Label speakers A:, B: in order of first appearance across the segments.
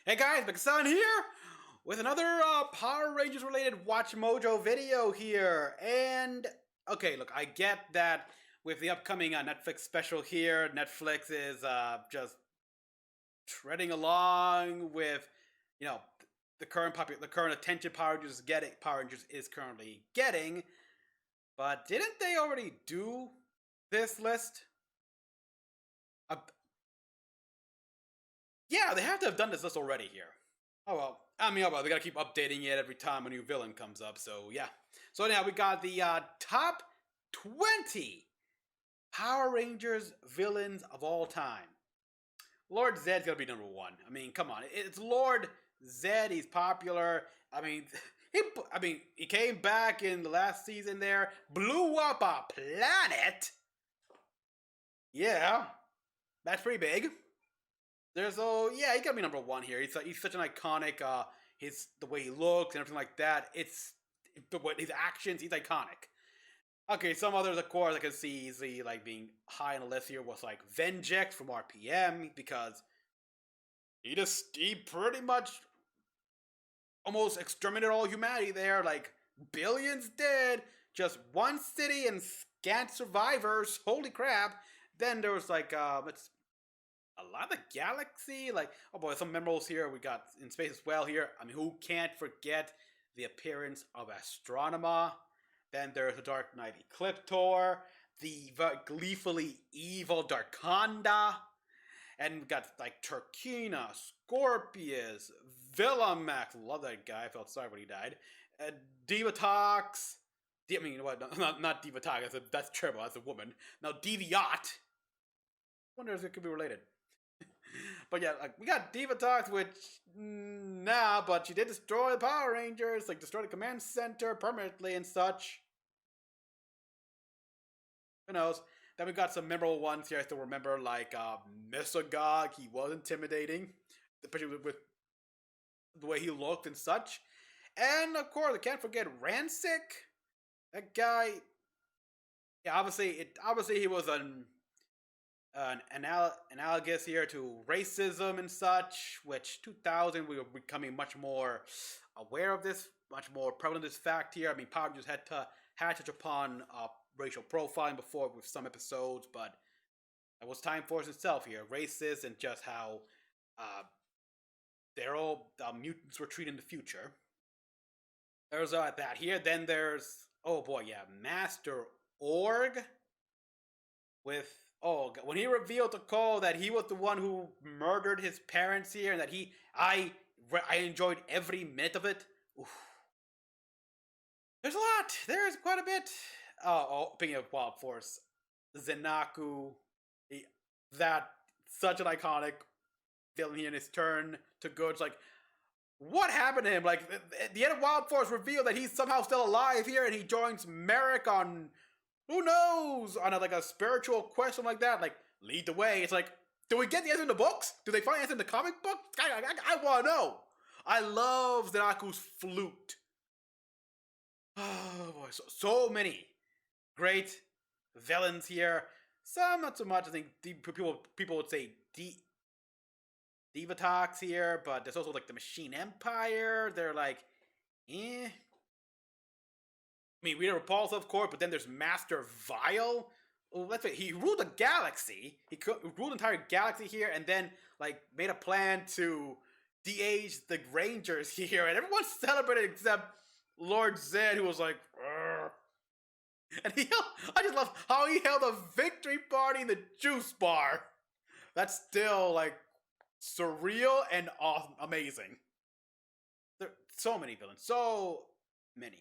A: Hey guys, Mecha-san here with another Power Rangers related Watch Mojo video here. And okay, look, I get that with the upcoming Netflix special here, Netflix is just treading along with, you know, the current attention Power Rangers is currently getting. But didn't they already do this list? Uh, yeah, they have to have done this list already here. Oh well, they gotta keep updating it every time a new villain comes up, so yeah. So anyhow, we got the top 20 Power Rangers villains of all time. Lord Zed's gonna be number one. I mean, come on, it's Lord Zed. He's popular. I mean, he came back in the last season there, blew up a planet. Yeah, that's pretty big. Yeah, he gotta be number one here. He's such an iconic. The way he looks and everything like that. His actions. He's iconic. Okay, some others, of course, I can see easily like being high on the list here was like Venjix from RPM because he pretty much almost exterminated all humanity there. Like billions dead, just one city and scant survivors. Holy crap! Then there was like it's a lot of the galaxy, like, oh boy, some memorals here we got in space as well here. I mean, who can't forget the appearance of Astronema? Then there's the Dark Knight Ecliptor, the gleefully evil Darkonda, and we got like Turkina, Scorpius, Villamax, love that guy, I felt sorry when he died, Divatox, I mean, what, not Divatox, that's terrible, that's a woman. Now, Deviat, wonder if it could be related. But yeah, like we got Divatox, which but she did destroy the Power Rangers, like destroy the command center permanently and such. Who knows? Then we got some memorable ones here. I still remember, like Mecha-san. He was intimidating, especially with the way he looked and such. And of course, I can't forget Rancic. That guy. Yeah, obviously he was analogous here to racism and such, which 2000 we were becoming much more aware of this, much more prevalent this fact here. I mean, Power Rangers had touched upon racial profiling before with some episodes, but it was Time Force itself here, racist and just how they're all mutants were treated in the future. There's that here. Then there's, oh boy, yeah, Master Org with, when he revealed to Cole that he was the one who murdered his parents here, and that I enjoyed every minute of it. Oof. There's a lot. There's quite a bit. Speaking of Wild Force, Zenaku, that such an iconic villain here in his turn to good. It's like, what happened to him? Like, at the end of Wild Force revealed that he's somehow still alive here, and he joins Merrick on, who knows, on a spiritual quest, something like that. Like, lead the way. It's like, do we get the answer in the books? Do they find the answer in the comic book? I want to know. I love Zenaku's flute. Oh boy, so many great villains here. Some not so much. I think people would say Divatox here, but there's also like the Machine Empire. They're like, eh. I mean, Rita Repulsa, of course, but then there's Master Vile. Well, let's say he ruled a galaxy. He ruled an entire galaxy here, and then like made a plan to de-age the Rangers here, and everyone celebrated except Lord Zed, who was like, "Arr." And I just love how he held a victory party in the juice bar. That's still like surreal and awesome, amazing. There are so many villains, so many.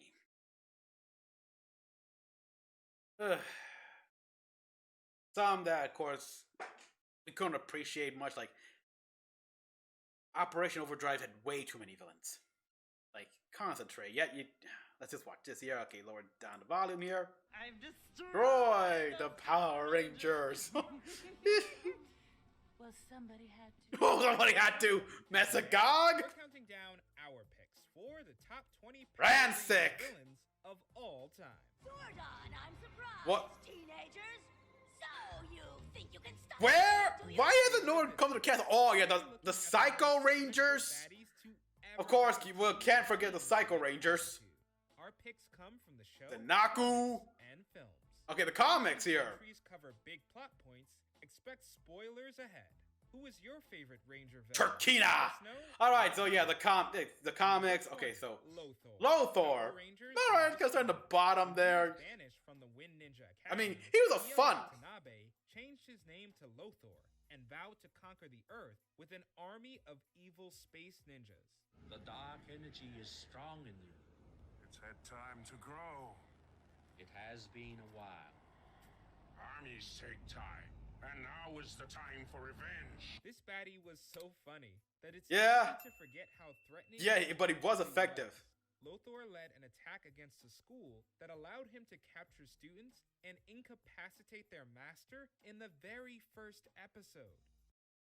A: Some that, of course, we couldn't appreciate much. Like Operation Overdrive had way too many villains. Like, concentrate. Let's just watch this here. Okay, lower down the volume here.
B: I've
A: destroyed the Power Rangers.
B: Well, somebody had to.
A: Oh, somebody had to. Mecha-san.
C: We're counting down our picks for the top 20
A: Rancic
C: villains of all time.
B: Zordon, I'm surprised.
A: What?
B: Teenagers? So you think
A: Where? Why hasn't no one come to the cast? Oh yeah, the Psycho Rangers. Of course, we can't forget the Psycho Rangers.
C: Our picks come from the show,
A: The Naku.
C: and films.
A: Okay, the comics here.
C: Entries cover big plot points. Expect spoilers ahead. Who is your favorite Ranger villain?
A: Turkina.
C: Let us know.
A: All right, so yeah, the comics. Okay, so Lothar. All right, because they're in the bottom there.
C: Banished from the Wind Ninja
A: I mean,
C: Academy,
A: he was a
C: Kyo
A: fun.
C: Watanabe changed his name to Lothar and vowed to conquer the Earth with an army of evil space ninjas.
B: The dark energy is strong in you.
D: It's had time to grow.
B: It has been a while.
D: Armies take time, and now is the time for revenge.
C: This baddie was so funny that it's
A: Yeah.
C: easy to forget how threatening.
A: Yeah, but he was effective.
C: Lothar led an attack against a school that allowed him to capture students and incapacitate their master in the very first episode.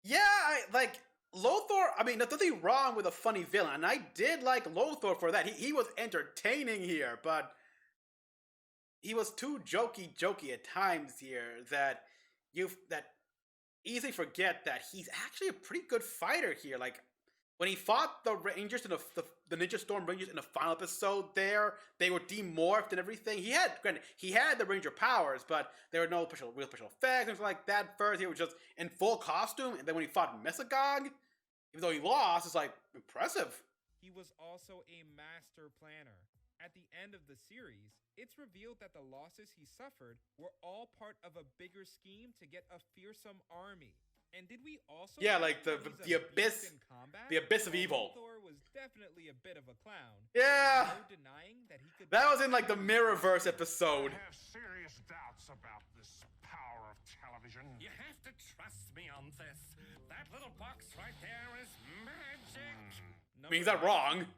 A: Yeah, like Lothar. I mean, there's nothing wrong with a funny villain, and I did like Lothar for that. He was entertaining here, but he was too jokey at times here that easily forget that he's actually a pretty good fighter here. Like when he fought the Rangers in the Ninja Storm Rangers in the final episode, there they were demorphed and everything. He had the Ranger powers, but there were no real special effects and like that. First, he was just in full costume, and then when he fought Mecha-san, even though he lost, it's like impressive.
C: He was also a master planner. At the end of the series, it's revealed that the losses he suffered were all part of a bigger scheme to get a fearsome army. And did we also
A: like the abyss,
C: in combat?
A: the abyss of evil.
C: Thor was definitely a bit of a clown.
A: Yeah,
C: No denying that he could.
A: that was in like the Mirrorverse episode.
D: I have serious doubts about this power of television.
B: You have to trust me on this. That little box right there is magic.
A: I mean, is that wrong?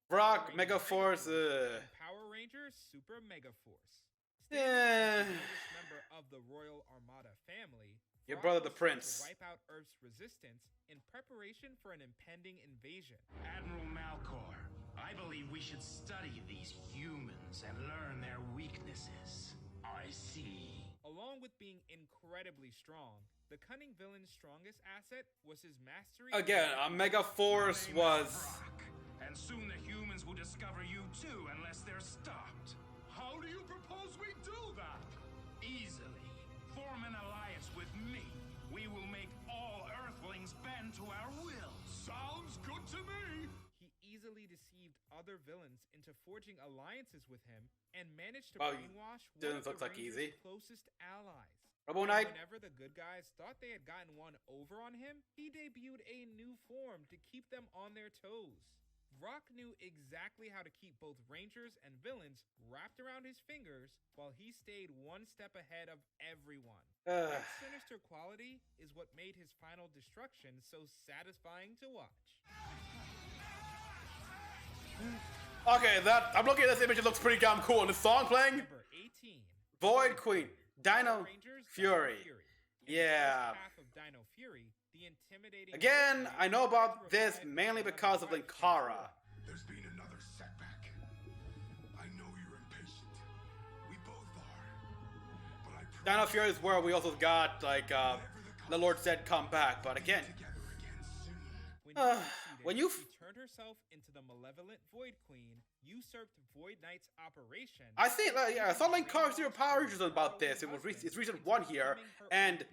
A: Brock, Mega Force.
C: Power Ranger Super Mega Force.
A: Yeah.
C: Member of the Royal Armada family.
A: Your
C: Brock
A: brother, the
C: was sent
A: Prince.
C: To wipe out Earth's resistance in preparation for an impending invasion.
E: Admiral Malcor, I believe we should study these humans and learn their weaknesses. I see.
C: Along with being incredibly strong, the cunning villain's strongest asset was his mastery.
A: Again, a Mega Force was.
E: Brock, and soon the humans will discover you too, unless they're stopped.
D: How do you propose we do that?
E: Easily. Form an alliance with me. We will make all Earthlings bend to our will.
D: Sounds good to me.
C: He easily deceived other villains into forging alliances with him and managed to
A: Oh,
C: brainwash one
A: doesn't
C: of the
A: look like
C: Rangers'
A: easy.
C: closest allies.
A: Robo
C: And
A: Knight.
C: whenever the good guys thought they had gotten one over on him, he debuted a new form to keep them on their toes. Rock knew exactly how to keep both Rangers and villains wrapped around his fingers while he stayed one step ahead of everyone. That sinister quality is what made his final destruction so satisfying to watch.
A: Okay, I'm looking at this image. It looks pretty damn cool. And the song playing,
C: Number 18.
A: Void Queen, Dino
C: Rangers,
A: Fury.
C: In
A: Yeah.
C: the first half of Dino Fury, the intimidating
A: Again, I know about
C: Rangers
A: this
C: revived
A: mainly
C: the
A: because of
C: White
A: Linkara.
D: There's been another setback. I know you're impatient. We both are. But I
A: Dino Fury is where we also got like the Lord said come back, but again,
D: together again soon.
C: When
A: when you
C: she turned herself into the malevolent Void Queen, usurped Void Knight's operation.
A: I think I saw Linkara Zero Power Rangers about this. It's recent one here, and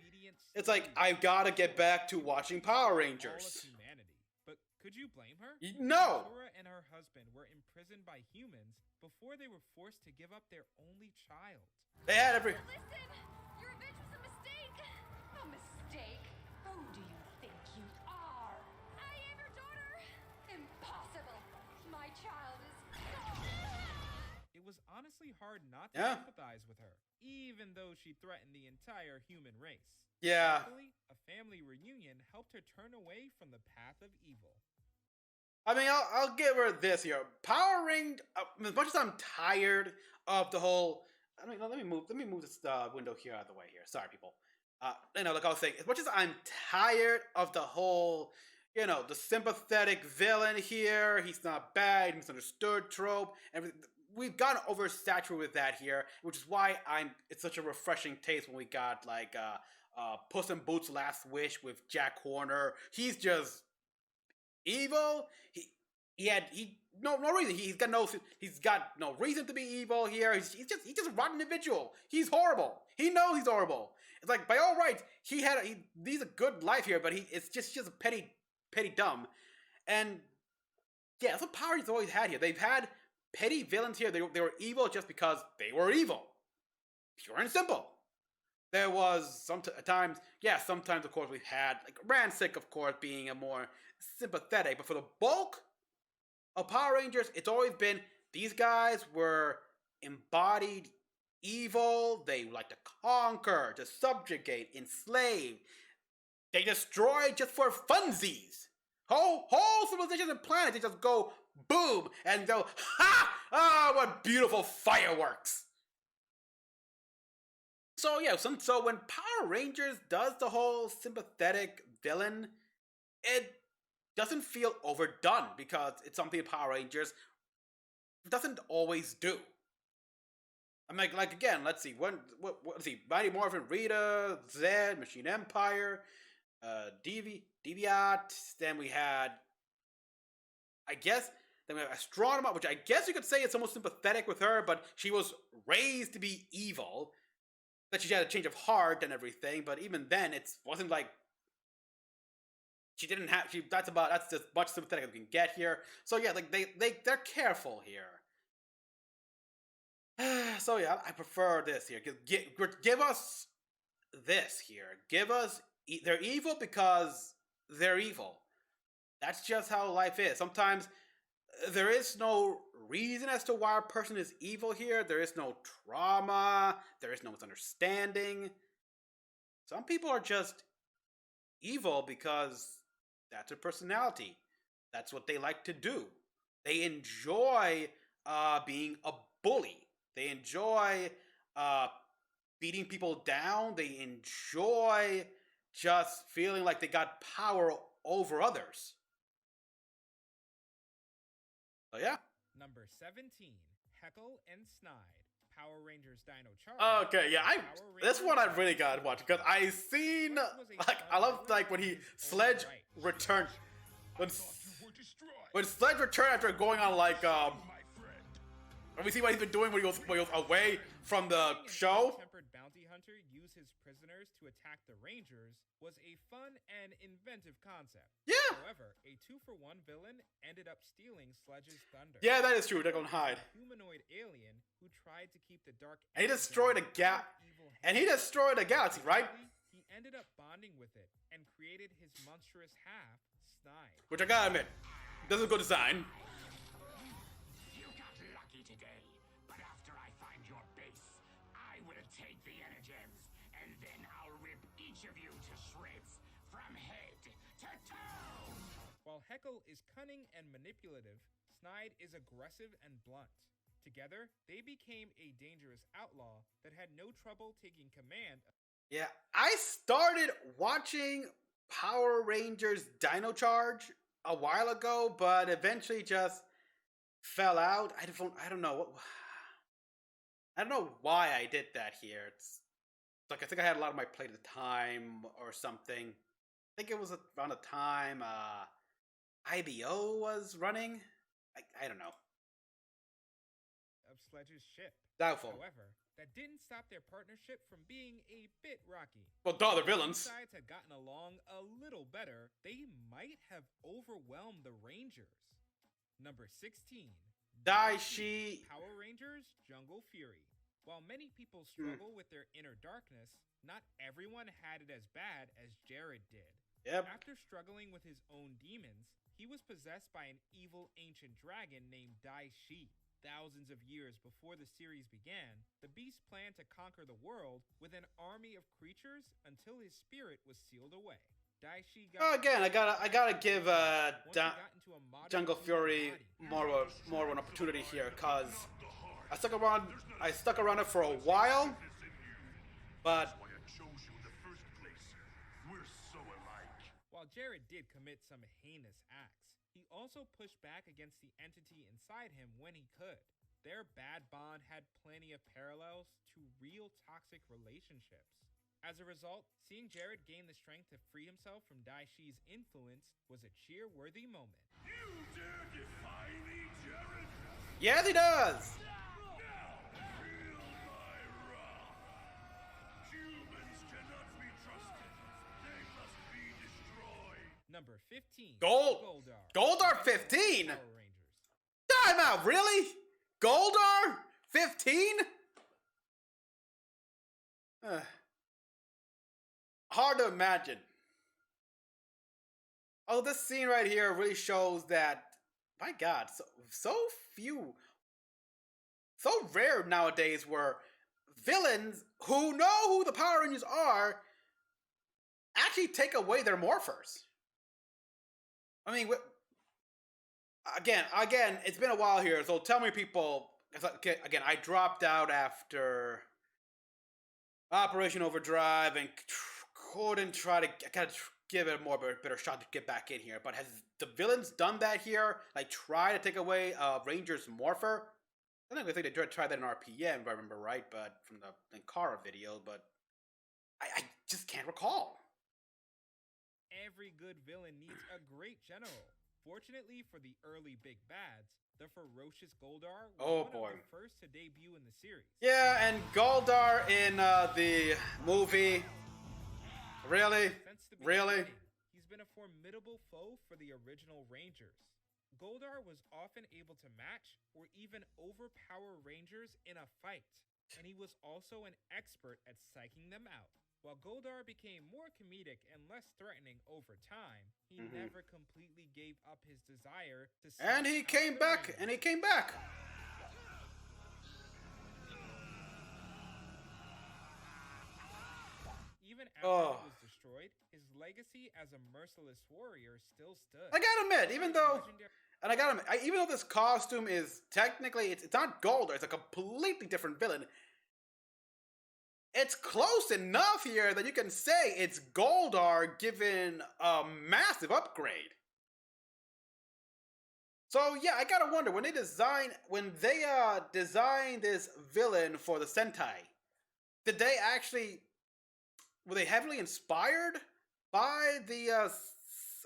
A: it's like I've got to get back to watching Power
C: all of
A: Rangers.
C: humanity. But could you blame her?
A: No.
C: Tora and her husband were imprisoned by humans before they were forced to give up their only child.
A: They had every.
F: Listen! Your revenge was a mistake! A mistake? Who do you think you are? I am your daughter! Impossible! My child is gone!
C: It was honestly hard not to
A: Yeah.
C: sympathize with her, even though she threatened the entire human race.
A: Yeah.
C: Luckily, a family reunion helped her turn away from the path of evil.
A: I mean, I'll give her this here. Power Ring. As much as I'm tired of the whole. I mean, let me move this window here out of the way here. Sorry, people. Like I was saying, as much as I'm tired of the whole, the sympathetic villain here. He's not bad. Misunderstood trope. Everything. We've gotten oversaturated with that here, which is why it's such a refreshing taste when we got like Puss in Boots' Last Wish with Jack Horner. He's just evil. He no reason. He's got no reason to be evil here. He's just a rotten individual. He's horrible. He knows he's horrible. It's like by all rights, he leads a good life here, but it's just a petty dumb. And yeah, that's what Power Rangers always had here. They've had petty villains here. They were evil just because they were evil. Pure and simple. There was sometimes of course we've had like Rancic, of course, being a more sympathetic, but for the bulk of Power Rangers, it's always been these guys were embodied evil. They like to conquer, to subjugate, enslave. They destroy just for funsies. Whole civilizations and planets, they just go boom and go, ha! Ah, what beautiful fireworks. So yeah, so when Power Rangers does the whole sympathetic villain, it doesn't feel overdone because it's something Power Rangers doesn't always do. I mean, like again, let's see, let's see, Mighty Morphin, Rita, Zed, Machine Empire, Deviat. Then we had, then we have Astronema, which I guess you could say is almost sympathetic with her, but she was raised to be evil. That she had a change of heart and everything, but even then, it wasn't like she didn't have. That's as much sympathetic as we can get here. So yeah, like they're careful here. So yeah, I prefer this here. Give us this here. Give us they're evil because they're evil. That's just how life is. Sometimes there is no reason as to why a person is evil here. There is no trauma. There is no misunderstanding. Some people are just evil because that's their personality. That's what they like to do. They enjoy being a bully. They enjoy beating people down. They enjoy just feeling like they got power over others. So yeah.
C: Number 17, Heckle and Snide. Power Rangers Dino Charge.
A: Okay, yeah, this one I really gotta watch because I seen I love like when Sledge returned when Sledge returned after going on like and we see what he's been doing when he was away from the show.
C: Tempered bounty hunter use his prisoners to attack the Rangers was a fun and inventive concept.
A: Yeah.
C: However, a 2-for-1 villain ended up stealing Sledge's thunder.
A: Yeah, that is true. They're gonna hide.
C: A humanoid alien who tried to keep the dark.
A: And he destroyed a galaxy, right?
C: He ended up bonding with it and created his monstrous half, Snide.
A: Which I gotta admit, this is a good design.
E: You got lucky today, but after I find your base, I will take the Energems, and then I'll rip each of you to shreds from head to toe.
C: While Heckle is cunning and manipulative, Snide is aggressive and blunt. Together, they became a dangerous outlaw that had no trouble taking command.
A: Yeah, I started watching Power Rangers Dino Charge a while ago, but eventually just fell out. I don't know why I did that here. It's like I think I had a lot on my plate at the time or something. I think it was around the time IBO was running. I don't know.
C: Of Sledge's ship.
A: Doubtful.
C: However, that didn't stop their partnership from being a bit rocky.
A: Well, duh, they're villains.
C: If the sides had gotten along a little better, they might have overwhelmed the Rangers. Number 16.
A: Daishi.
C: Power Rangers Jungle Fury. While many people struggle with their inner darkness, not everyone had it as bad as Jared did.
A: Yep.
C: After struggling with his own demons, he was possessed by an evil ancient dragon named Daishi. Thousands of years before the series began, the beast planned to conquer the world with an army of creatures until his spirit was sealed away. Daishi got
A: Again, I gotta give Jungle Fury more of an opportunity here, cause I stuck around it for a while, but
D: Why I chose you in the first place. We're so alike.
C: While Jared did commit some heinous acts, he also pushed back against the entity inside him when he could. Their bad bond had plenty of parallels to real toxic relationships. As a result, seeing Jared gain the strength to free himself from Daishi's influence was a cheer-worthy moment.
B: You dare defy me, Jared?
A: Yes, he does!
B: Feel my wrath. Humans cannot be trusted. They must be destroyed.
C: Number 15.
A: Goldar. Goldar 15?
C: Power Rangers.
A: Time out, really? Goldar 15? Hard to imagine. Oh, this scene right here really shows that, my God, so rare nowadays where villains who know who the Power Rangers are actually take away their morphers. I mean, again, it's been a while here, so tell me, people. Again, I dropped out after Operation Overdrive and couldn't try to. I gotta give it a more better shot to get back in here. But has the villains done that here? Like, try to take away Ranger's morpher? I think they tried that in RPM, if I remember right, but from the Kara video. But I just can't recall.
C: Every good villain needs a great general. Fortunately for the early big bads, the ferocious Goldar was one of the first to debut in the series.
A: Yeah, and Goldar in the movie. Really?
C: Since the
A: Really?
C: beginning, he's been a formidable foe for the original Rangers. Goldar was often able to match or even overpower Rangers in a fight, and he was also an expert at psyching them out. While Goldar became more comedic and less threatening over time, he never completely gave up his desire to.
A: And he came back, and he came back.
C: Even after he was destroyed, his legacy as a merciless warrior still stood.
A: I gotta admit, even though this costume is technically, it's not Goldar, it's a completely different villain. It's close enough here that you can say it's Goldar given a massive upgrade. So yeah, I gotta wonder, when they designed this villain for the Sentai, did they actually, were they heavily inspired by the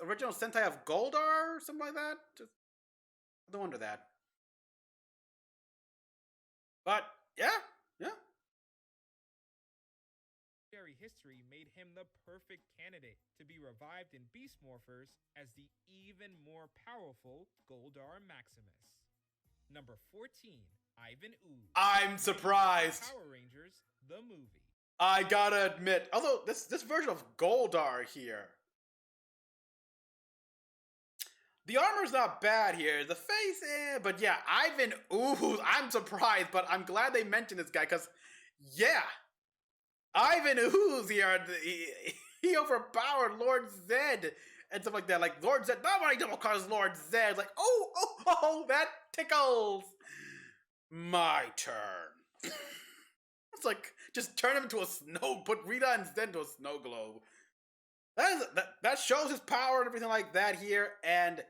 A: original Sentai of Goldar or something like that? Just, I wonder that. But yeah.
C: History made him the perfect candidate to be revived in Beast Morphers as the even more powerful Goldar Maximus. Number 14, Ivan Ooze.
A: I'm surprised.
C: Power Rangers, the movie.
A: I gotta admit, although this version of Goldar here, the armor's not bad here. The face, but yeah, Ivan Ooze. I'm surprised, but I'm glad they mentioned this guy because, yeah. Ivan Ooze here, he overpowered Lord Zed and stuff like that. Like, Lord Zed, nobody double calls Lord Zed. Like, oh, that tickles. My turn. It's like, just turn him into a put Rita and Zed into a snow globe. That shows his power and everything like that here. And,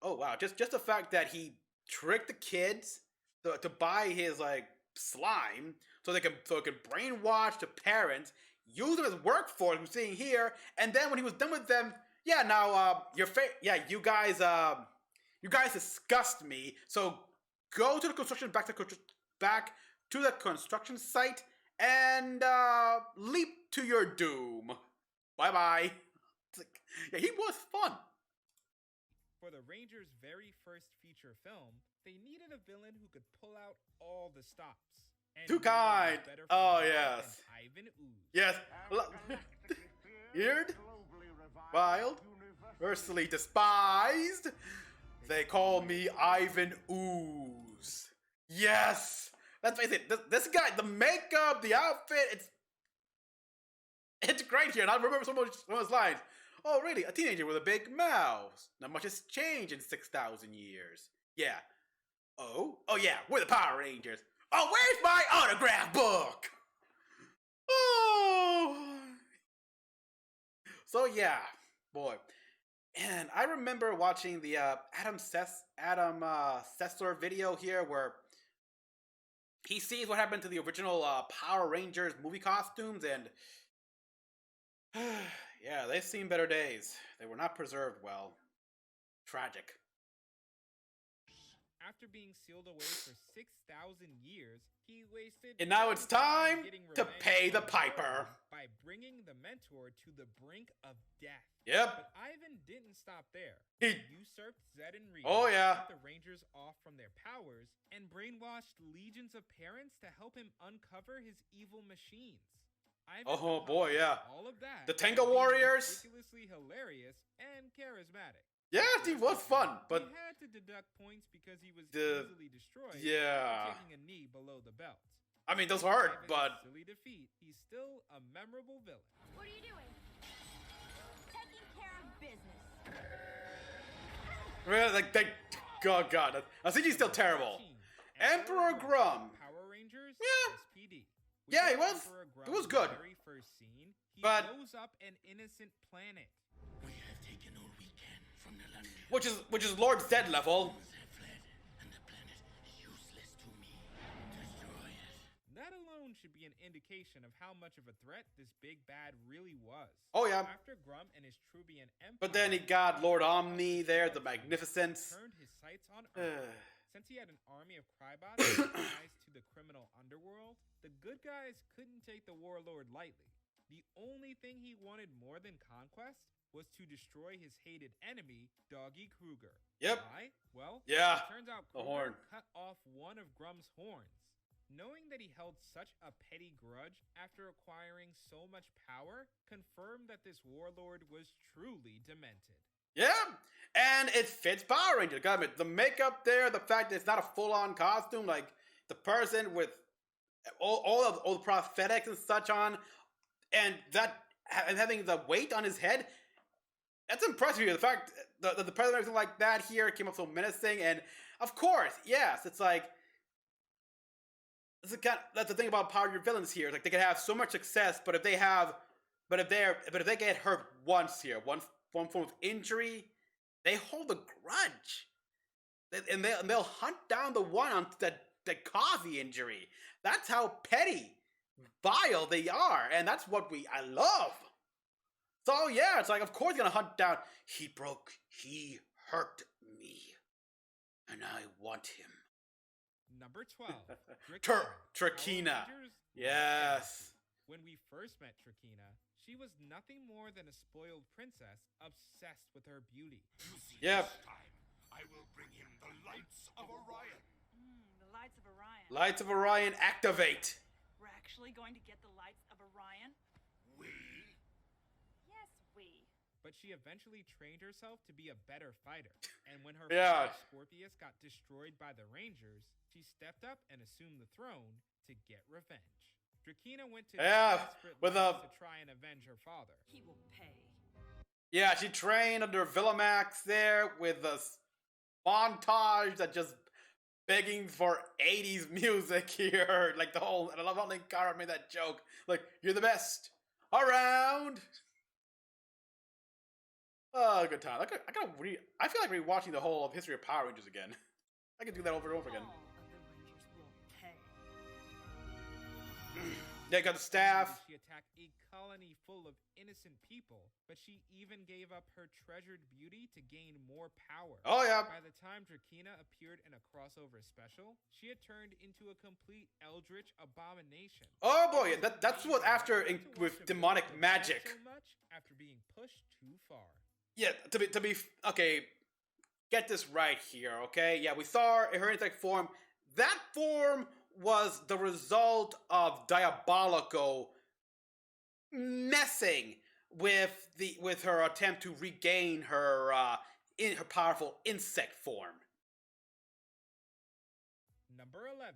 A: oh wow, just the fact that he tricked the kids to buy his, like, slime, so they can brainwash the parents, use them as workforce. I'm seeing here, and then when he was done with them, yeah, now you guys disgust me. So go to the construction back to the construction site and leap to your doom. Bye bye. Like, yeah, he was fun.
C: For the Rangers' very first feature film, they needed a villain who could pull out all the stops. And
A: too kind. Oh, yes.
C: Ivan Ooze.
A: Yes. Weird, wild, universally despised. They call me Ivan Ooze. Yes. Let's face it. This guy, the makeup, the outfit, it's great here. And I remember some of his lines. Oh, really? A teenager with a big mouth. Not much has changed in 6,000 years. Yeah. Oh, yeah. We're the Power Rangers. Oh, where's my autograph book? Oh. So yeah, boy. And I remember watching the Adam Sessler video here where he sees what happened to the original Power Rangers movie costumes, and Yeah, they've seen better days. They were not preserved well. Tragic.
C: After being sealed away for 6,000 years, he wasted.
A: And now it's
C: no
A: time
C: getting
A: to
C: revenge
A: pay the
C: on
A: piper.
C: Ivan by bringing the mentor to the brink of death.
A: Yep.
C: But Ivan didn't stop there.
A: He-
C: usurped Zed and Reed.
A: Oh, yeah.
C: Cut the Rangers off from their powers and brainwashed legions of parents to help him uncover his evil machines. Ivan
A: Oh, boy,
C: accomplished
A: yeah.
C: All of that.
A: The Tango
C: while being
A: Warriors.
C: Ridiculously hilarious and charismatic.
A: Yeah, he was fun, but
C: he had to deduct points because he was
A: The-
C: easily destroyed.
A: yeah.
C: for taking a knee below the belt.
A: I mean, those hurt,
C: Ivan's
A: but
C: silly defeat, he's still a memorable villain.
F: What are you doing? Taking care of business.
A: really, like they. Oh god, CG's still terrible.
C: 13,
A: Emperor Grum.
C: Power Rangers.
A: Yeah.
C: SPD.
A: Yeah, he
C: Within
A: was.
C: Emperor
A: He was
C: Grum's
A: good.
C: Very first scene, he
A: But-
C: blows up an innocent planet.
E: We have taken all we can from the land.
A: Which is Lord Zed level.
E: Have fled, and the planet is useless to me. Destroy it.
C: That alone should be an indication of how much of a threat this big bad really was.
A: Oh, yeah.
C: After Grum and his Trubian Empire,
A: But then he got Lord Omni there, the Magnificent.
C: turned his sights on Earth.
A: Ugh.
C: Since he had an army of Crybots and ties to the criminal underworld, the good guys couldn't take the warlord lightly. The only thing he wanted more than conquest was to destroy his hated enemy, Doggy Kruger.
A: Yep.
C: Why? Well,
A: Yeah,
C: it turns out
A: the
C: Kruger
A: horn.
C: cut off one of Grum's horns. Knowing that he held such a petty grudge after acquiring so much power confirmed that this warlord was truly demented.
A: Yeah, and it fits Power Ranger. Gotta admit, the makeup there, the fact that it's not a full-on costume, like the person with all the prosthetics and such on, and and having the weight on his head, that's impressive here. The fact that the president everything like that here came up so menacing, and of course, yes, it's like that's the thing about Power Ranger villains here. Like they can have so much success, but if they get hurt once here, one form of injury, they hold a grudge, and they'll hunt down the one that caused the injury. That's how petty, vile they are, and that's what I love. So yeah, it's like of course you're gonna hunt down. He hurt me, and I want him.
C: Number 12.
A: Trakina.
C: Power Rangers
A: Yes.
C: When we first met Trakina, she was nothing more than a spoiled princess obsessed with her beauty.
E: You see,
A: Yep.
E: this time I will bring him the lights of Orion.
G: The lights of Orion.
A: Lights of Orion activate.
G: We're actually going to get the lights of Orion?
E: We
F: Yes, we.
C: But she eventually trained herself to be a better fighter. And when her
A: Yeah.
C: father Scorpius got destroyed by the Rangers, she stepped up and assumed the throne to get revenge. Drakina went to
A: Yeah,
C: desperate
A: with
C: lengths to try and avenge her father.
G: He will pay.
A: Yeah, she trained under Villamax there with a montage that just begging for 80s music here. Like the whole, and I love how Linkara made that joke. Like, you're the best around. Oh, good time. I feel like rewatching the whole of History of Power Rangers again. I could do that over and over again.
G: All of the Rangers will pay.
A: They got the staff.
C: She attacked a colony full of innocent people, but she even gave up her treasured beauty to gain more power.
A: Oh yeah.
C: By the time Drakina appeared in a crossover special, she had turned into a complete eldritch abomination.
A: Oh boy, that's what after with demonic magic.
C: So much after being pushed too far.
A: Yeah, to be okay. Get this right here, okay? Yeah, we saw her insect form. That form was the result of Diabolico messing with her attempt to regain her in her powerful insect form.
C: Number 11.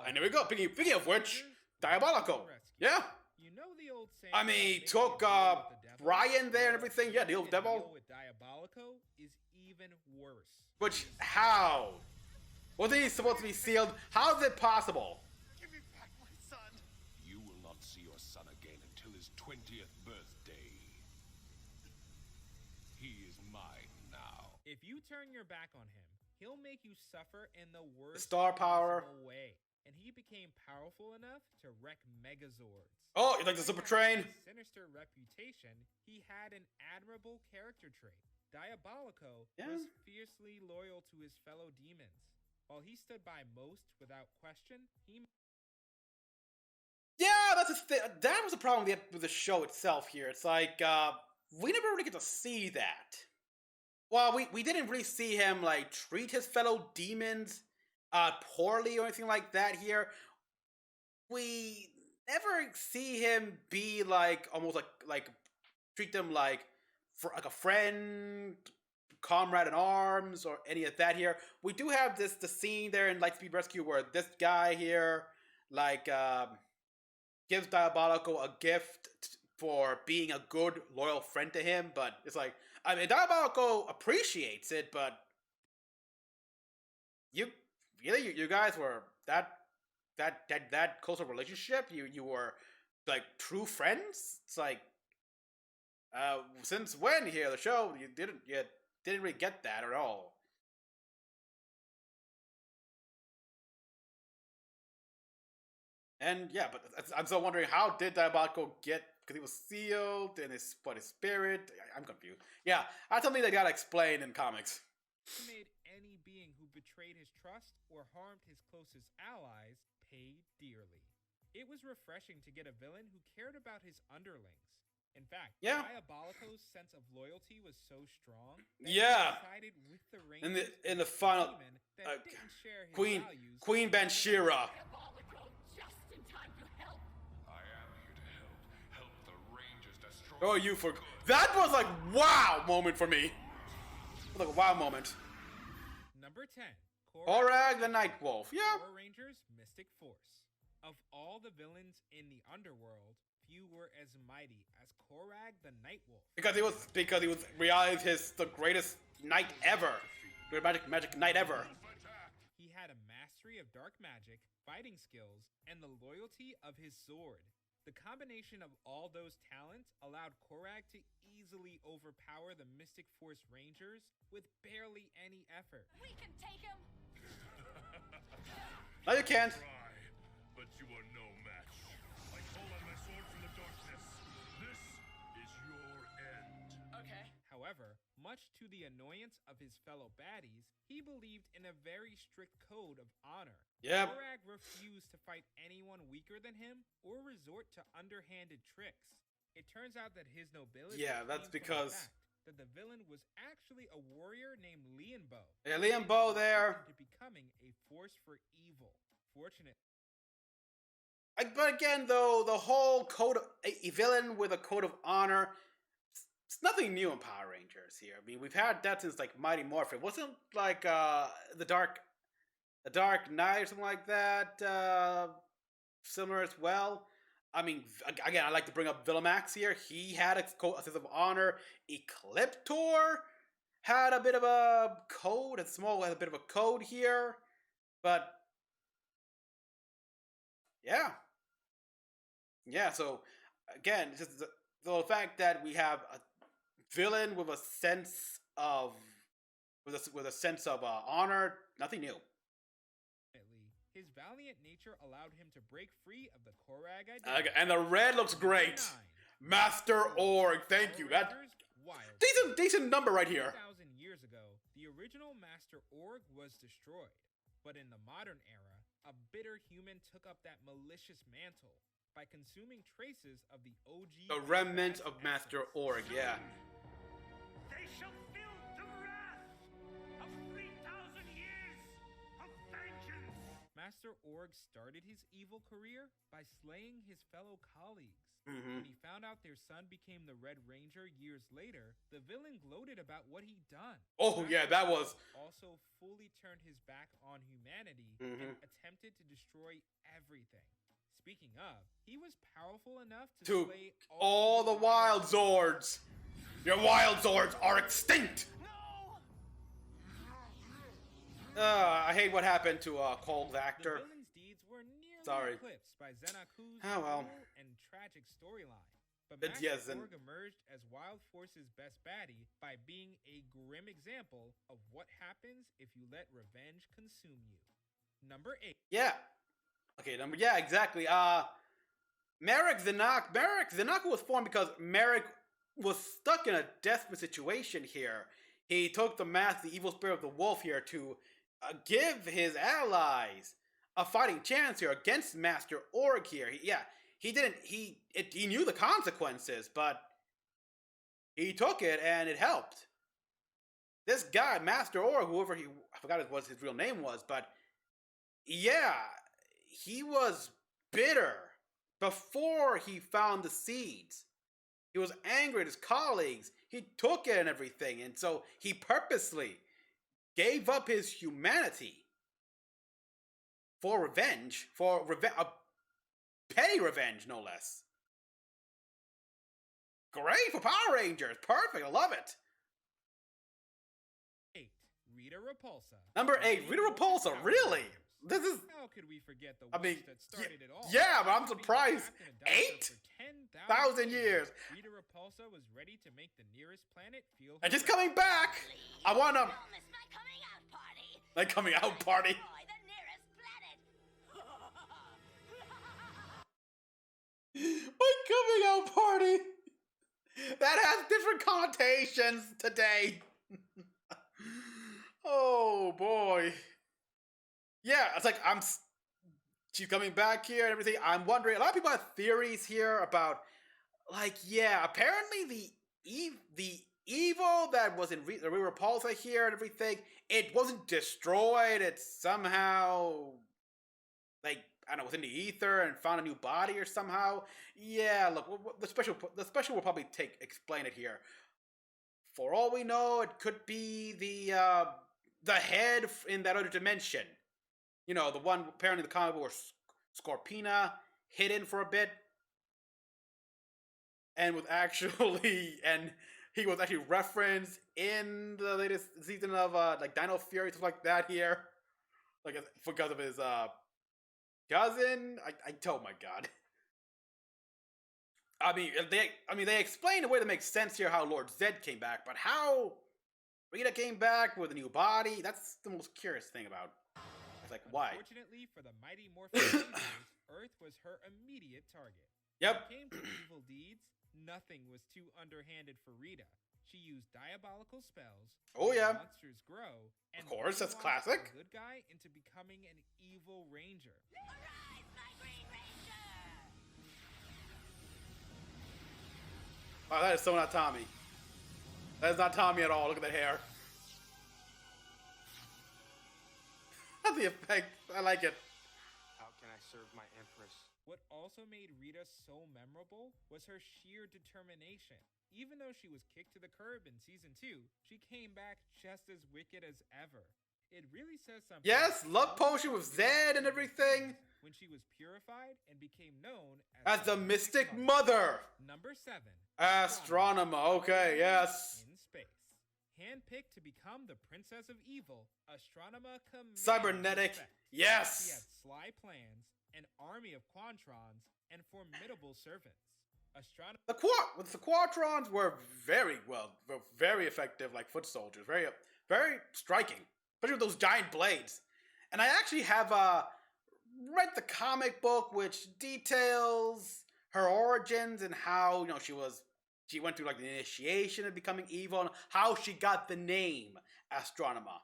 A: And there we go. Speaking of which, Diabolico. Yeah.
C: You know the old saying.
A: I mean,
C: that
A: took
C: deal with the devil?
A: Brian there and everything. Yeah, the old
C: Making a
A: devil.
C: deal with Diabolico is even worse.
A: Which how? Wasn't he supposed to be sealed? How is it possible?
B: Give me back my son.
D: You will not see your son again until his 20th birthday. He is mine now.
C: If you turn your back on him, he'll make you suffer in the worst
A: star power.
C: possible way. and he became powerful enough to wreck Megazords.
A: Oh, you like the super train?
C: Despite his sinister reputation, he had an admirable character trait. Diabolico was fiercely loyal to his fellow demons. While he stood by most without question, he...
A: Yeah, that's a that was a problem with the show itself here. It's like, we never really get to see that. Well, we didn't really see him, like, treat his fellow demons poorly or anything like that here. We never see him be, like, almost like treat them like a friend, comrade in arms, or any of that here. We do have the scene there in Lightspeed Rescue where this guy here, like, gives Diabolico a gift for being a good, loyal friend to him, but it's like, I mean, Diabolico appreciates it, but you guys were that close a relationship? You were, like, true friends? It's like, since when here, the show, you didn't really get that at all. And yeah, but I'm still wondering, how did Diabolico get? Because he was sealed in his spirit. I'm confused. Yeah, that's something they gotta explain in comics.
C: He made any being who betrayed his trust or harmed his closest allies pay dearly. It was refreshing to get a villain who cared about his underlings. In fact, Diabolico's sense of loyalty was so strong that he decided with the Rangers
A: in the final
C: that didn't share his
A: Queen
C: values.
A: Banshira. Oh, you for that was like wow moment for me. It was like a wow moment.
C: Number 10,
A: Korag the Night Wolf. Yeah.
C: Power Rangers Mystic Force. Of all the villains in the underworld, few were as mighty as Korag the Night Wolf. Because
A: he was realized the greatest knight ever, the magic knight ever.
C: He had a mastery of dark magic, fighting skills, and the loyalty of his sword. The combination of all those talents allowed Korag to easily overpower the Mystic Force Rangers with barely any effort.
F: We can take him.
A: No, you can't.
B: Try, but you are no match. I call on my sword from the darkness. This is your end.
F: Okay.
C: However, much to the annoyance of his fellow baddies, he believed in a very strict code of honor.
A: Yep.
C: Korag refused to fight anyone weaker than him or resort to underhanded tricks. It turns out that his nobility
A: that's
C: came
A: because
C: from the fact that the villain was actually a warrior named Lianbo.
A: Yeah, Lianbo there.
C: To becoming a force for evil. Fortunately,
A: but again, though, the whole a villain with a code of honor, it's nothing new in Power Rangers here. I mean, we've had that since, like, Mighty Morphin. Wasn't, like, the Dark Knight or something like that similar as well? I mean, again, I like to bring up Villamax here. He had a sense of honor. Ecliptor had a bit of a code. And Small had a bit of a code here. But yeah, so again, just the fact that we have a villain with a sense of honor, nothing new.
C: his valiant nature allowed him to break free of the Korag identity.
A: And the red looks great.
C: 9.
A: Master Org, thank you. That decent number right here.
C: 2,000 years ago, the original Master Org was destroyed, but in the modern era, a bitter human took up that malicious mantle by consuming traces of the OG.
A: The remnants of Master Org, yeah.
B: They shall feel the wrath of 3,000 years of vengeance.
C: Master Org started his evil career by slaying his fellow colleagues.
A: Mm-hmm.
C: When he found out their son became the Red Ranger years later, the villain gloated about what he'd done.
A: Oh, yeah, that was...
C: Also fully turned his back on humanity
A: Mm-hmm.
C: and attempted to destroy everything. Speaking of, he was powerful enough to slay
A: all the Wild Zords. Your Wild Zords are extinct. I hate what happened to Cole's actor.
C: The villain's deeds were nearly
A: Sorry.
C: eclipsed by Zenaku's
A: Oh, well.
C: cruel and tragic storyline. But
A: But
C: Master
A: yes, and-
C: Org emerged as Wild Force's best baddie by being a grim example of what happens if you let revenge consume you. Number 8.
A: Yeah. Okay, yeah, exactly. Merrick Zanaku was formed because Merrick was stuck in a desperate situation here. He took the mask, the evil spirit of the wolf here, to give his allies a fighting chance here against Master Org here. He didn't. He knew the consequences, but he took it and it helped. This guy, Master Org, I forgot what his real name was, but yeah, he was bitter before he found the seeds. He was angry at his colleagues. He took it and everything, and so he purposely gave up his humanity for revenge, a petty revenge, no less. Great for Power Rangers. Perfect. I love it.
C: 8. Rita Repulsa.
A: Number 8, Rita Repulsa. Really? This is.
C: How could we forget the
A: I mean,
C: that started it all?
A: yeah, but I'm surprised. 8,000 years.
C: Rita Repulsa was ready to make the nearest planet feel.
A: And just coming back. I wanna.
F: Don't miss my coming out party.
A: Like coming out party.
F: Boy, the nearest planet.
A: My coming out party. That has different connotations today. Oh boy. Yeah, it's like she's coming back here and everything. I'm wondering, a lot of people have theories here about, like, yeah, apparently the evil that was in Repulsa here and everything, it wasn't destroyed. It somehow, like, I don't know, was in the ether and found a new body or somehow. Yeah, look, the special will probably explain it here. For all we know, it could be the head in that other dimension. You know, the one apparently the comic book where Scorpina hidden for a bit, and he was actually referenced in the latest season of like Dino Fury, stuff like that here, like because of his cousin. Oh my god. I mean they explain a way to make sense here how Lord Zed came back, but how Rita came back with a new body, that's the most curious thing about. It's like, why?
C: Unfortunately for the Mighty Morphin Rangers, Earth was her immediate target.
A: Yep.
C: When it came to evil deeds, nothing was too underhanded for Rita. She used diabolical spells.
A: Oh yeah.
C: Monsters grow. And
A: Of course, that's
C: brainwashed
A: classic.
C: a good guy into becoming an evil ranger.
F: Arise, my Green Ranger!
A: Wow, that is so not Tommy. That is not Tommy at all. Look at that hair. The effect. I like it.
H: How can I serve my empress?
C: What also made Rita so memorable was her sheer determination. Even though she was kicked to the curb in season 2, she came back just as wicked as ever. It really says something.
A: Yes, love potion with Zed and everything.
C: When she was purified and became known
A: As the Mystic Mother.
C: Number 7.
A: Astronomer. Okay, yes.
C: In space. Handpicked to become the Princess of Evil, Astronomer commands
A: Cybernetic.
C: respect. She
A: Yes.
C: had sly plans, an army of Quantrons, and formidable servants. Astronomer
A: The Quatrons were very effective, like foot soldiers. Very, very striking. Especially with those giant blades. And I actually have read the comic book, which details her origins and how, you know, she went through like the initiation of becoming evil and how she got the name Astronomer.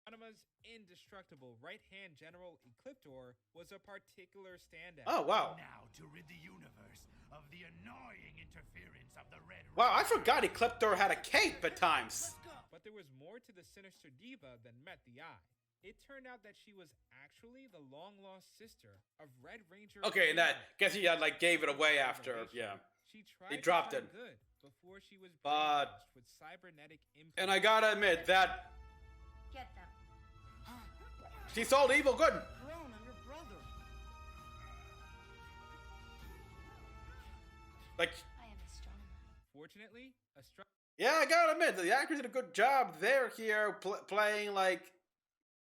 C: Astronomer's indestructible right-hand general Ecliptor was a particular standout.
A: Oh, wow.
E: Now to rid the universe of the annoying interference of the Red
A: Wow, I
E: Ranger.
A: forgot Ecliptor had a cape at times.
C: But there was more to the sinister diva than met the eye. It turned out that she was actually the long-lost sister of Red Ranger.
A: Okay, and that,
C: Ava.
A: guess he like gave it away after, yeah.
C: She tried to
A: dropped
C: turn
A: it.
C: good before she was
A: But-
C: brainwashed with cybernetic implants.
A: And I gotta admit that
F: Get them.
A: she sold evil good.
G: Grown, I'm your brother.
A: Like,
F: I am astronomer.
C: Fortunately,
A: yeah, I gotta admit, the actors did a good job there here, playing like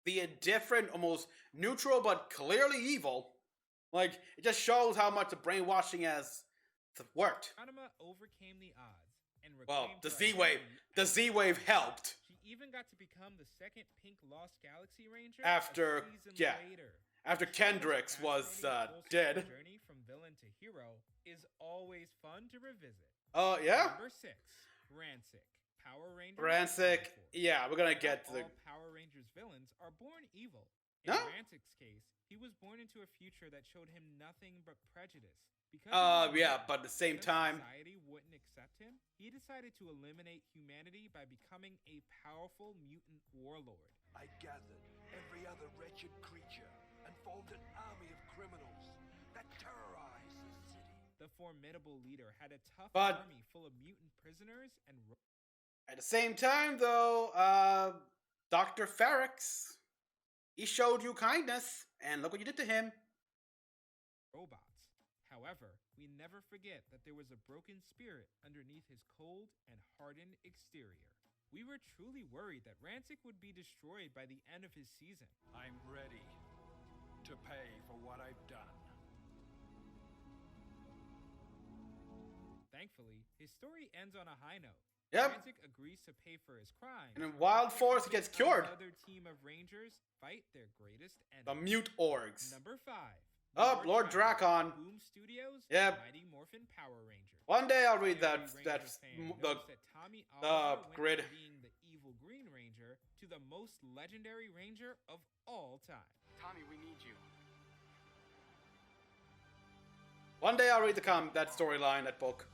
A: the indifferent, almost neutral, but clearly evil. Like, it just shows how much the brainwashing has worked.
C: Astronomer overcame the odds and
A: Well,
C: reclaimed
A: the
C: her
A: Z-Wave,
C: identity
A: the
C: as-
A: Z-Wave helped.
C: She even got to become the second Pink Lost Galaxy Ranger
A: After-
C: a season
A: yeah.
C: later.
A: After Kendricks was
C: Fascinating full-circle
A: dead.
C: journey from villain to hero is always fun to revisit.
A: Oh, yeah?
C: Number 6, Rancic. Power Rangers.
A: Rancic.
C: Power Force.
A: Yeah, we're gonna get to
C: Not
A: the.
C: all Power Rangers villains are born evil. In
A: No?
C: Rancic's case, he was born into a future that showed him nothing but prejudice. Because he was a
A: Yeah,
C: mutant,
A: but at the same
C: since
A: time.
C: society wouldn't accept him, he decided to eliminate humanity by becoming a powerful mutant warlord.
D: I gathered every other wretched creature and formed an army of criminals that terrorized the city.
C: The formidable leader had a tough
A: But-
C: army full of mutant prisoners and
A: At the same time, though, Dr. Ferrix, he showed you kindness, and look what you did to him.
C: robots. However, we never forget that there was a broken spirit underneath his cold and hardened exterior. We were truly worried that Rancic would be destroyed by the end of his season.
D: I'm ready to pay for what I've done.
C: Thankfully, his story ends on a high note.
A: Yep.
C: Rancic agrees to pay for his crimes.
A: And in Wild Force, he gets cured.
C: Another team of Rangers fight their greatest
A: The
C: enemy.
A: Mute Orgs.
C: Number 5.
A: Oh, Lord Dracon.
C: Boom Studios.
A: Yep.
C: Mighty Morphin Power Rangers.
A: One day I'll read that.
C: Every
A: That
C: Rangers fan
A: the
C: knows that Tommy Oliver went
A: grid.
C: from being the evil Green Ranger to the most legendary Ranger of all time.
H: Tommy, we need you.
A: one day I'll read that storyline, that book.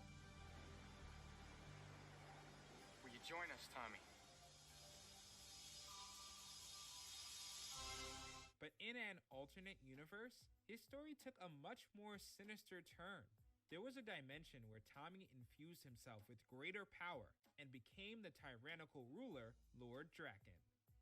H: Will you join us, Tommy?
C: But in an alternate universe, his story took a much more sinister turn. There was a dimension where Tommy infused himself with greater power and became the tyrannical ruler, Lord Draken.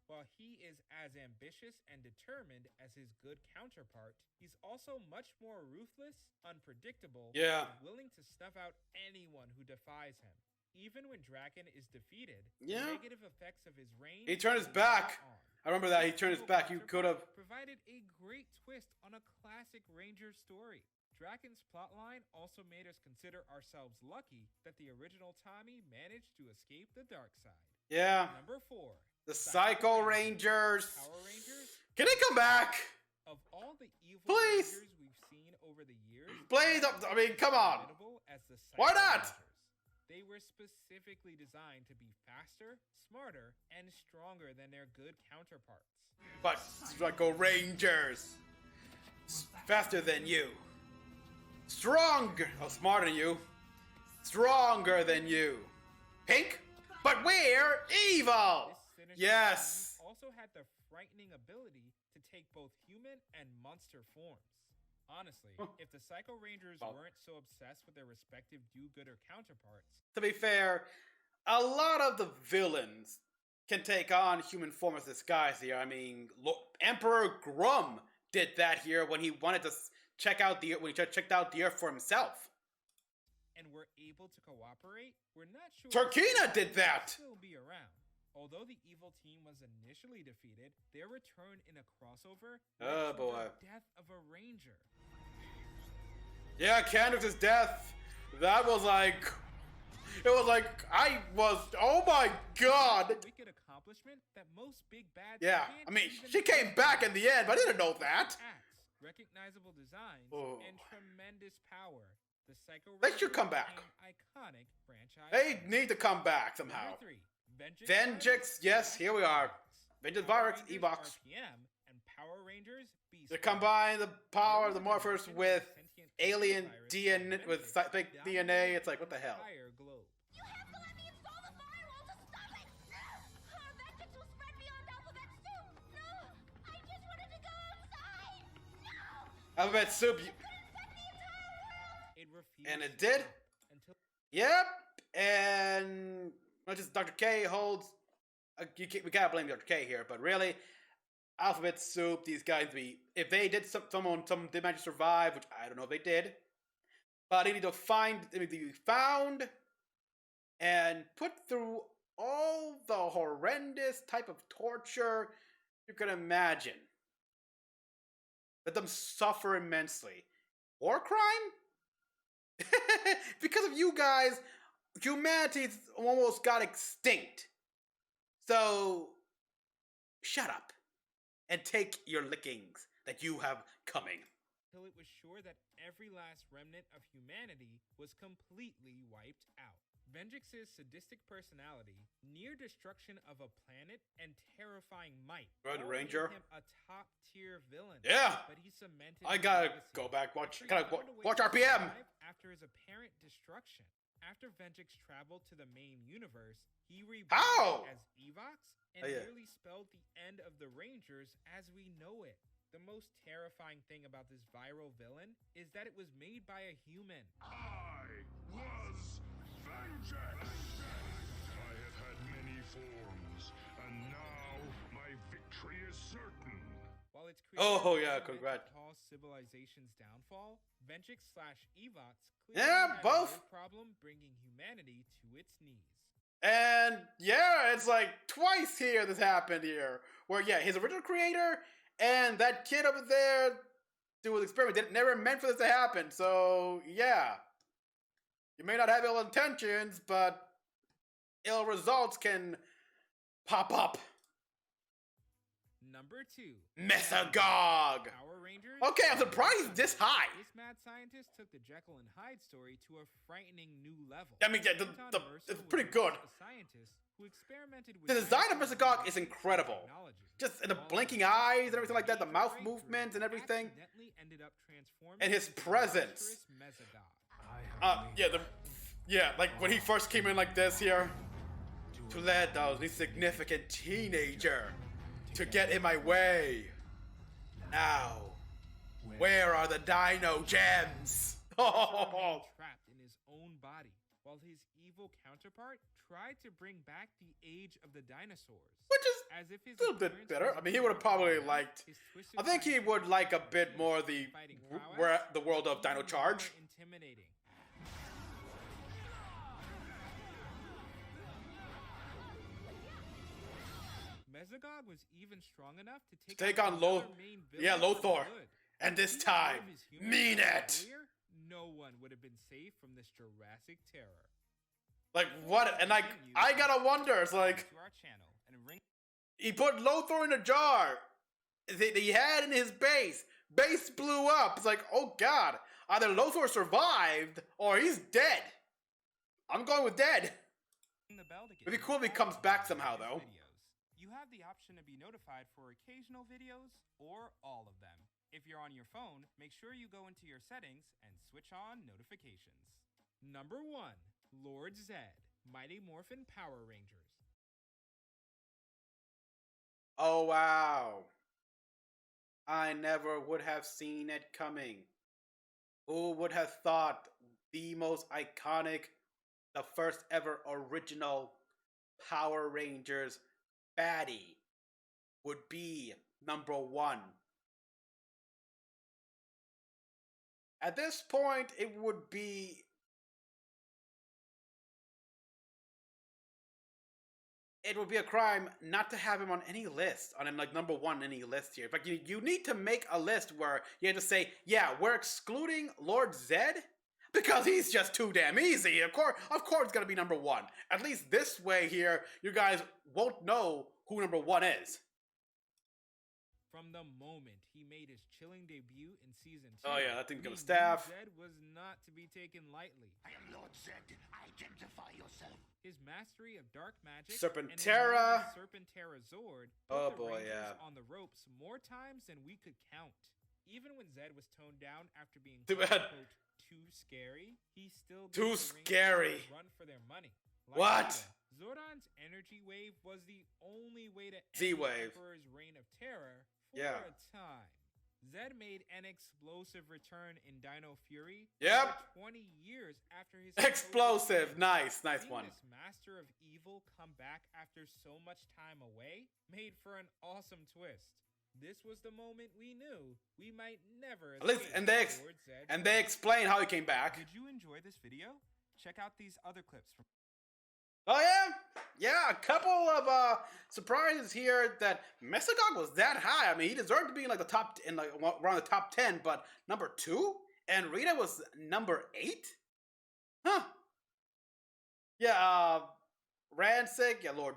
C: While he is as ambitious and determined as his good counterpart, he's also much more ruthless, unpredictable,
A: Yeah.
C: and willing to snuff out anyone who defies him. Even when Draken is defeated,
A: Yeah.
C: the negative effects of his reign
A: He turned his
C: live
A: back.
C: on.
A: I remember that. He turned his back. You could have.
C: Provided a great twist on a classic Ranger story. Draken's plotline also made us consider ourselves lucky that the original Tommy managed to escape the dark side.
A: Yeah.
C: Number 4.
A: The Psycho Rangers.
C: Power Rangers.
A: Can they come back?
C: Of all the evil
A: Please.
C: Rangers we've seen over the years,
A: Please, I mean, come on.
C: formidable as the
A: Why
C: Psycho
A: not?
C: Rangers. They were specifically designed to be faster, smarter, and stronger than their good counterparts.
A: But Psycho Rangers. Faster than you. Stronger. Oh, smarter than you. Stronger than you. Pink? But we're evil!
C: This sinister
A: Yes!
C: Tommy also had the frightening ability to take both human and monster forms. Honestly, if the Psycho Rangers
A: Well-
C: weren't so obsessed with their respective do-gooder counterparts,
A: To be fair, a lot of the villains can take on human form as disguise here. I mean, look, Emperor Grum did that here when he wanted to check out the when he checked out the Earth for himself.
C: and were able to cooperate, we're not sure.
A: Turkina
C: if
A: did
C: they'll
A: that!
C: Still be around. Although the evil team was initially defeated, their return in a crossover
A: Oh,
C: led to
A: boy.
C: the death of a ranger.
A: Yeah, Kendrick's death. That was like, it was like oh my god.
C: A wicked accomplishment that most big bads
A: Yeah,
C: can't
A: I mean,
C: even
A: she came back in the end, but I didn't know that.
C: acts, recognizable designs,
A: Oh.
C: and tremendous power. The Psycho
A: They should
C: Rangers
A: come back.
C: became iconic franchise.
A: They need to come back somehow.
C: Number 3,
A: Vengeance, yes, here we are. Vengeance
C: Power
A: Virus,
C: Rangers
A: Evox.
C: RPM and Power Rangers Beast.
A: They
C: Wars.
A: combine the power of the
C: There was a
A: Morphers
C: dimension
A: with
C: where sentient
A: alien
C: virus
A: DNA,
C: called
A: with
C: Vengeance
A: fake
C: dominated
A: DNA. It's like, what the hell?
C: entire globe.
F: You have to let me install the firewall to stop it! Our vengeance will spread beyond Alphabet Soup! No! I just wanted to go outside! No!
A: Alphabet Soup.
F: It could infect the entire world!
C: It refused
A: And it
C: to
A: did?
C: stop until
A: Yep. And not just Dr. K holds. We gotta blame Dr. K here, but really, Alphabet Soup. These guys if they did someone did manage to survive, which I don't know if they did, but they need to be found and put through all the horrendous type of torture you can imagine. Let them suffer immensely. War crime? Because of you guys, humanity almost got extinct. So, shut up and take your lickings that you have coming.
C: Till it was sure that every last remnant of humanity was completely wiped out. Venjix's sadistic personality, near destruction of a planet, and terrifying might
A: Red
C: all
A: Ranger.
C: made him a top-tier villain.
A: Yeah.
C: But he cemented
A: I
C: his
A: gotta
C: legacy.
A: go back, watch,
C: He
A: gotta
C: found a way
A: watch
C: to
A: RPM.
C: survive after his apparent destruction. After Venjix traveled to the main universe, he
A: How?
C: reborn as Evox and
A: Oh, yeah.
C: nearly spelled the end of the Rangers as we know it. The most terrifying thing about this viral villain is that it was made by a human.
B: I was vengeance. I have had many forms, and now my victory is certain.
C: While its
A: Oh,
C: creator
A: yeah,
C: meant to
A: congrats.
C: cause civilization's downfall, Venjix/Evox clearly
A: Yeah,
C: had
A: both.
C: no problem bringing humanity to its knees.
A: And yeah, it's like twice here this happened here. Where yeah, his original creator and that kid over there doing the experiment didn't never meant for this to happen. So yeah. You may not have ill intentions, but ill results can pop up.
C: Number 2.
A: Mesagog!
C: Power Rangers.
A: Okay, I'm surprised it's this high.
C: This mad scientist took the Jekyll and Hyde story to a frightening new level.
A: I mean, yeah,
C: Anton Mercer
A: it's
C: was
A: pretty good.
C: a scientist who experimented with
A: The design of
C: dinosaurs
A: Mesagog
C: and
A: is incredible.
C: technology.
A: Just in the
C: While
A: blinking
C: his
A: eyes and everything like that, the
C: major
A: mouth
C: breakthrough
A: movements and everything.
C: accidentally ended up transforming
A: And his
C: into the
A: presence.
C: monstrous Mesagog.
A: Yeah, like when he first came in like this here. Toledo's insignificant teenager to get in my way. Now, where are the dino gems?
C: Mercer remained trapped in his own body, while his evil counterpart tried to bring back the age of the dinosaurs.
A: Which is
C: As if his
A: a little bit
C: appearance
A: better.
C: was
A: I mean, he would have probably liked.
C: his twisted
A: I think he would like a bit more the the world of Dino Charge.
C: Intimidating. Mesagog was even strong enough to take
A: on
C: another main villain
A: yeah,
C: for
A: Lothar.
C: good.
A: And this
C: Even
A: time,
C: if his human
A: mean
C: was
A: it.
C: familiar, no one would have been safe from this Jurassic terror.
A: Like what? And like I gotta wonder. It's like
C: To our channel and ring.
A: he put Lothar in a jar that he had in his base. Base blew up. It's like, oh god, either Lothar survived or he's dead. I'm going with dead.
C: The bell to get
A: It'd be cool if he comes back somehow, though.
C: videos. You have the option to be notified for occasional videos or all of them. If you're on your phone, make sure you go into your settings and switch on notifications. Number 1, Lord Zed, Mighty Morphin Power Rangers.
A: Oh wow. I never would have seen it coming. Who would have thought the most iconic, the first ever original Power Rangers baddie would be number 1? At this point, it would be a crime not to have him on any list, on him like number 1 on any list here. But you need to make a list where you have to say, yeah, we're excluding Lord Zed because he's just too damn easy. Of course, it's gonna be number 1. At least this way here, you guys won't know who number 1 is.
C: From the moment he made his chilling debut in season 2,
A: Oh, yeah, that didn't
C: we
A: go to staff.
C: knew Zed was not to be taken lightly.
E: I am Lord Zed. Identify yourself.
C: His mastery of dark magic
A: Serpentera.
C: and his Serpentera Zord
A: Oh,
C: put the
A: boy,
C: Rangers
A: yeah.
C: on the ropes more times than we could count. Even when Zed was toned down after being
A: Too
C: quote,
A: bad.
C: unquote, too scary, he still
A: Too
C: gave the Rangers
A: scary.
C: a run for their money.
A: What?
C: Rita, Zordon's energy wave was the only way to end
A: Z-wave.
C: the Emperor's reign of terror for
A: Yeah.
C: a time. Zed made an explosive return in Dino Fury
A: Yep.
C: over 20 years after his
A: Explosive.
C: supposed
A: Nice
C: Seeing
A: one.
C: this master of evil come back after so much time away made for an awesome twist. This was the moment we knew we might never
A: At least-
C: escape
A: and they
C: Lord Zed's
A: And they
C: wrath.
A: explain how he came back.
C: Did you enjoy this video? Check out these other clips from
A: Oh yeah, a couple of surprises here that Mesagog was that high. I mean, he deserved to be in like the top in like around the top 10, but number 2, and Rita was number 8. Huh? Yeah. Rancic, yeah, Lord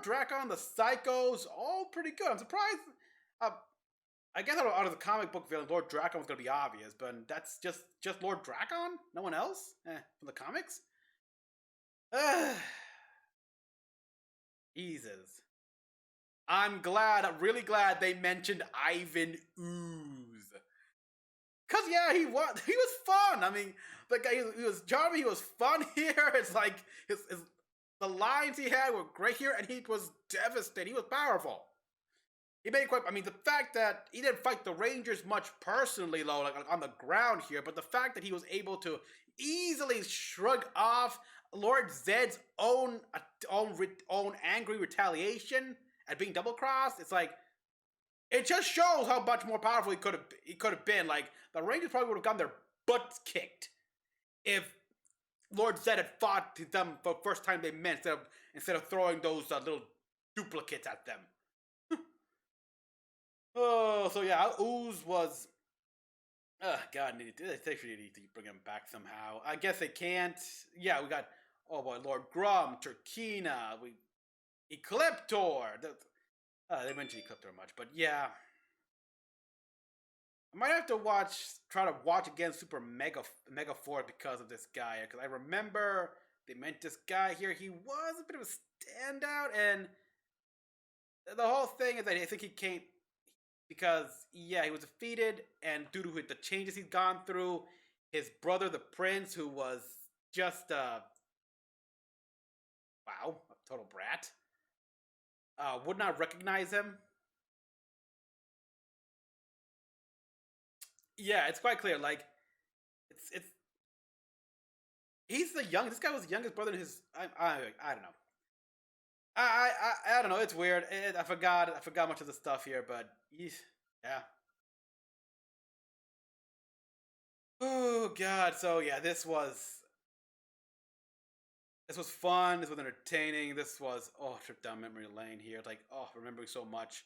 A: Drakon, the Psychos, all pretty good. I'm surprised. I guess out of the comic book villain, Lord Drakon was gonna be obvious, but that's just Lord Drakon. No one else from the comics. Jesus. I'm really glad they mentioned Ivan Ooze. Cause yeah, he was fun. I mean, the guy he was charming. He was fun here. It's like the lines he had were great here, and he was devastating. He was powerful. He made quite. I mean, the fact that he didn't fight the Rangers much personally, though, like on the ground here, but the fact that he was able to easily shrug off Lord Zed's own angry retaliation at being double crossed, it's like it just shows how much more powerful he could have been. Like the Rangers probably would have gotten their butts kicked if Lord Zed had fought them for the first time they met instead of throwing those little duplicates at them. Oh, so yeah, Ooze was. God, they actually need to bring him back somehow. I guess they can't. Yeah, we got. Oh boy, Lord Grum, Turkina, Ecliptor. They mentioned Ecliptor much, but yeah. I might have to try to watch again Super Mega Force because of this guy. Because I remember they meant this guy here. He was a bit of a standout, and the whole thing is that I think he came because yeah, he was defeated, and due to the changes he's gone through, his brother, the Prince, who was just a total brat, would not recognize him. Yeah, it's quite clear. Like, it's he's this guy was the youngest brother in his. I don't know. I don't know. It's weird. I forgot much of the stuff here, but yeah. Oh God. So yeah, this was fun. This was entertaining. This was trip down memory lane here. Like remembering so much.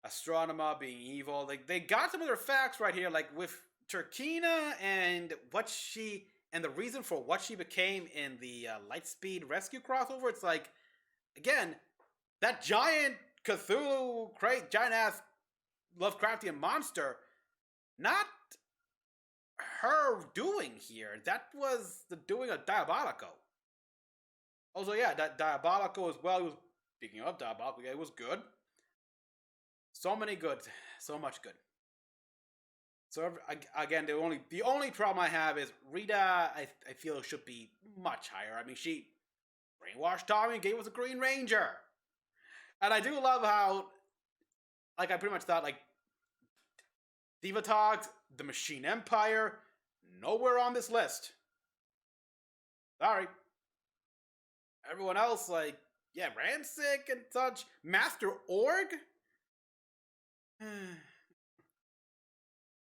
A: Astronema being evil. Like they got some of their facts right here. Like with Turkina and the reason for what she became in the Lightspeed Rescue crossover. It's like again that giant Cthulhu, giant ass Lovecraftian monster. Not her doing here. That was the doing of Diabolico. Also, yeah, that Diabolico as well. Speaking of Diabolico, it was good. So much good. So again, the only problem I have is Rita. I feel should be much higher. I mean, she brainwashed Tommy and gave us a Green Ranger, and I do love how, like, I pretty much thought like Divatox, the Machine Empire, nowhere on this list. Sorry. Everyone else, like, yeah, Rancic and such. Master Org?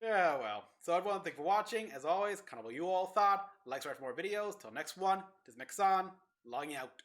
A: Yeah, well. So everyone, thank you for watching. As always, kind of what you all thought. Like, subscribe for more videos. Till next one, this is Mecha-san, logging out.